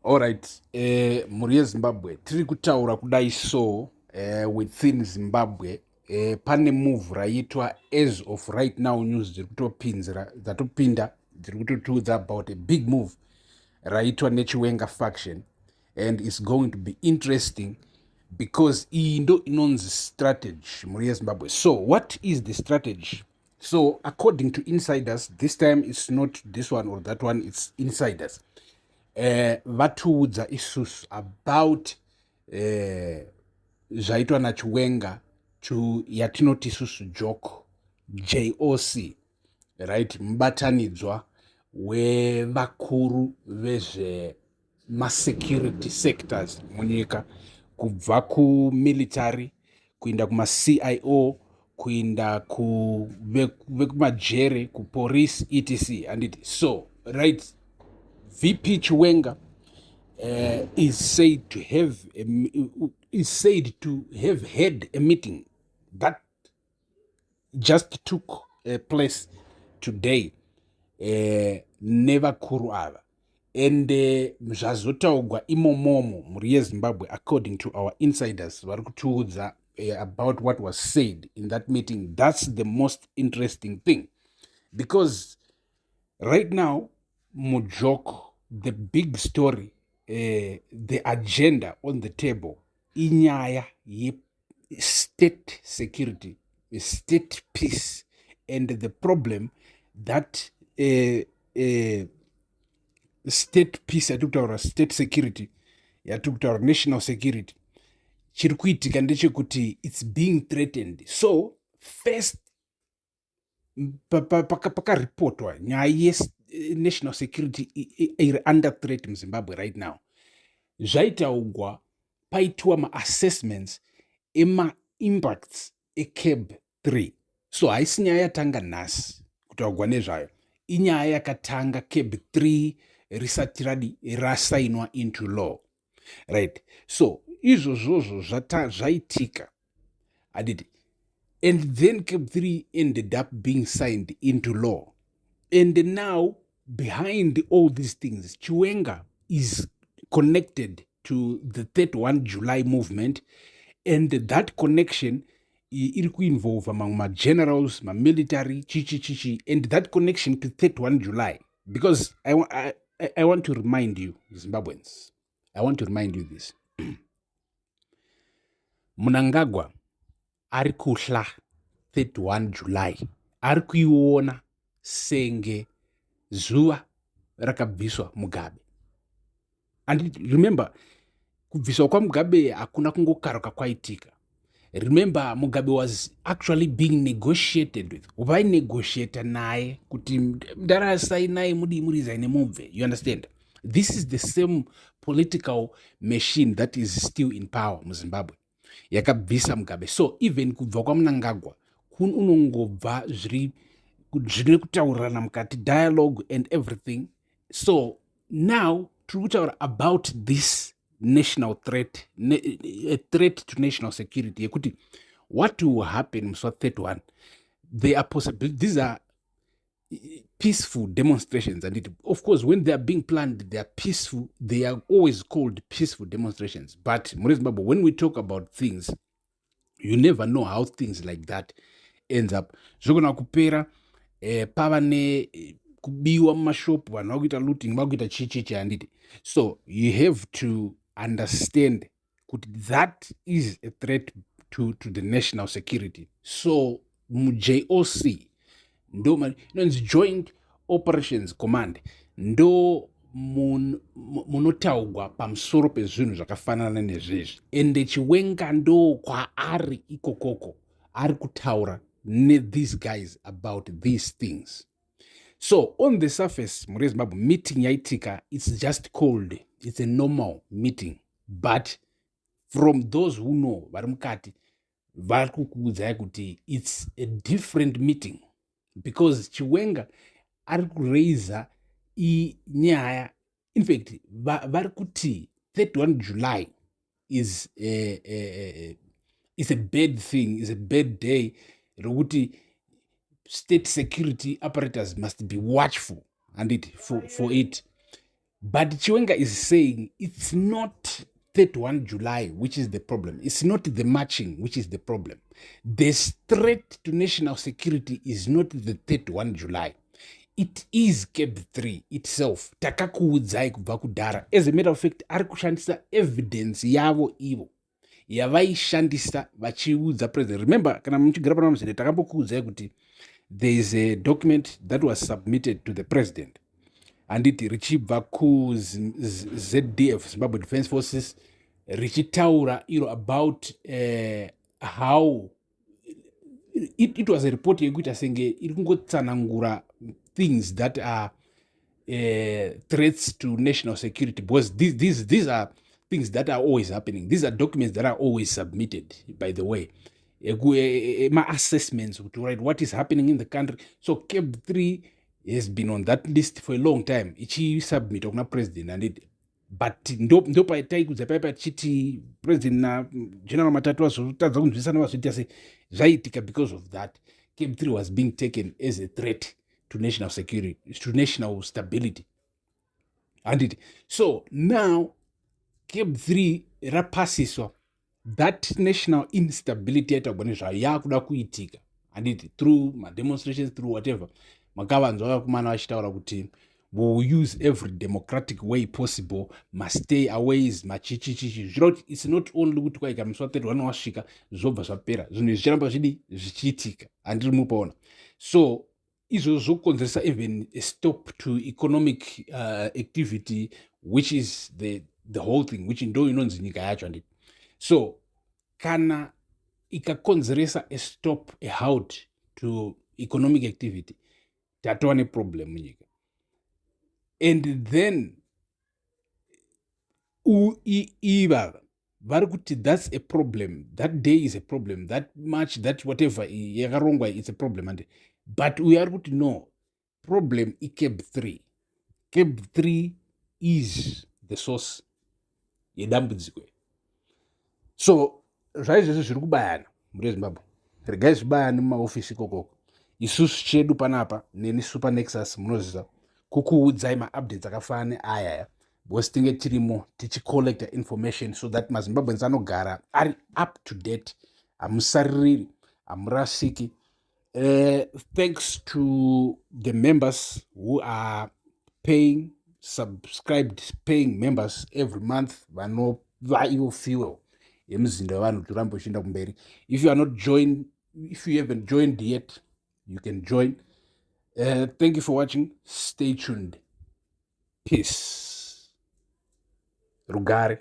Alright, muri yeZimbabwe tiri kutaura kudai so within Zimbabwe pane move raitwa as of right now. News dziri kutopinzira dzatopinda dziri kutotiudza about a big move raitwa neChiwenga faction, and it's going to be interesting because iyi ndo inonzi strategy muri yeZimbabwe. So what is the strategy? So according to insiders, this time it's not this one or that one, it's insiders. Vatiudza isusu about zvaitwa naChiwenga yatinoti isusu JOC, right, mubatanidzwa wevakuru vezvemasecurity sectors munyika, kubva kumilitary kuinda kumaCIO kuinda vekumajere kupolice etc and it. So right, VP Chiwenga is said to have had a meeting that just took place today, nevakuru ava, and zvazotaurwa imomomo muri yeZimbabwe, according to our insiders vari kutiudza about what was said in that meeting. That's the most interesting thing, because right now mujok, the big story, the agenda on the table inyaya state security, state peace, and the problem that state peace yatikutaura state security, yatikutaura national security, chiri kuitika ndechekuti it's being threatened. So first pakaripotwa nyaya national security iri under threat muZimbabwe right now, zvaitaugwa paitwa ma-assessments ema-impacts eCAB 3. So haisi nyaya yatanga nhasi kutaurwa nezvayo, inyaya yakatanga CAB 3 risati rasainwa into law, right? So izvozvozvo zvaitika aditi, and then CAB 3 ended up being signed into law. And now, behind all these things, Chiwenga is connected to the 31 July movement, and that connection iri kuinvolve among my generals, my military, chichi, and that connection to 31 July. Because I want to remind you, Zimbabweans, I want to remind you this. Mnangagwa ari kuhla 31 July, ari kuiona senge zuva rakabviswa Mugabe. And remember, kubviswa kwaMugabe hakuna kungokaruka kwaitika. Remember, Mugabe was actually being negotiated with. Vainegociata naye kuti ndarasai naye murizaine mubve. You understand? This is the same political machine that is still in power muZimbabwe, yakabvisa Mugabe. So even kubva kwaMnangagwa unongobva zviri kutaurirana mukati, dialogue and everything. So now tiri kutaura about this national threat, a threat to national security, yekuti what will happen musi 31. There are possibilities. These are peaceful demonstrations, and of course when they are being planned, they are peaceful. They are always called peaceful demonstrations. But when we talk about things, you never know how things like that ends up. Zvogona kupera pava kubiwa mumashopu, vanhu vakuita looting, vakuita chichichi handiti. So you have to understand that is a threat to the national security. So JOC ndo joint operations command ndo munotaugwa pamusoro pezvinhu zvakafanana nezvezvi, ende Chiwenga ndo kwaari ikokoko ari kutaura these guys about these things. So on the surface, muri Zimbabwe, meeting yaitika, it's just called, it's a normal meeting. But from those who know, vari mukati vari kukuudzai kuti it's a different meeting, because Chiwenga ari kureiza nyaya. In fact, vari kuti 31 July is a bad thing, is a bad day, rokuti state security apparatus must be watchful and for it, But Chiwenga is saying it's not 31 July, which is the problem. It's not the marching, which is the problem. The threat to national security is not the 31 July. It is Cape 3 itself. Takakuudzai kubva kudhara. As a matter of fact, ari kushandisa evidence yavo ivo yavaishandisa vachiudza president. Remember, kana muchigara pano muzere takambokuudzai kuti there is a document that was submitted to the president handiti richibva kuZDF, Zimbabwe Defense Forces, richitaura about how it was a report yekuita senge iri kungotsanangura things that are threats to national security, because these are things that are always happening. These are documents that are always submitted, by the way. My assessments to write what is happening in the country. So Cape 3 has been on that list for a long time. Ichi submit kuna president and it, but ndo paitaikudza paya pachiti president na general Matatu azotadza kunzwisana vazviita se zvaitika. Because of that, Cape 3 was being taken as a threat to national security, to national stability. And it, so now Cape 3 rapasiswa that national instability yatagone zvayakuda kuitika, and it through demonstrations, through whatever. Makavanzwa vakumana vachitaura kuti we will use every democratic way possible, must stay away machichichichi. It's not only kuti kwaika muswa 31 wasvika zvobva zvapera, zvinhu zvichiramba zvidi zvichiitika handiri mupaona. So izvo zvokonzeresa even a stop to economic activity, which is the whole thing, which ndo inonzi nyika yacho handiti. So kana ikakonzeresa a stop, a halt to economic activity, tatova neproblem munyika. And then ivava vari kuti that's a problem, that day is a problem, that march, that whatever yakarongwa, it's a problem. And but we are kuti no problem iCape 3. Cape 3 is the source yedambudziko. So zvaizvozvo zviri kubayana muri Zimbabwe, regai zvibayani mumaofisi ikokoko. Isusu chedu panapa neni Super Nexus munoziva kukuudzai maupdates akafanana neayaya, because tinge tirimo tichicollecta information so that mazimbabweans anogara ari up to date, hamusaririri, hamurasiki. Thanks to the members who are paying, subscribed paying members every month, vanova ivo fuel yemuzinda wevanhu kuti urambe uchienda kumberi. If you are not joined, if you haven't joined yet, you can join. Thank you for watching. Stay tuned. Peace. Rugare.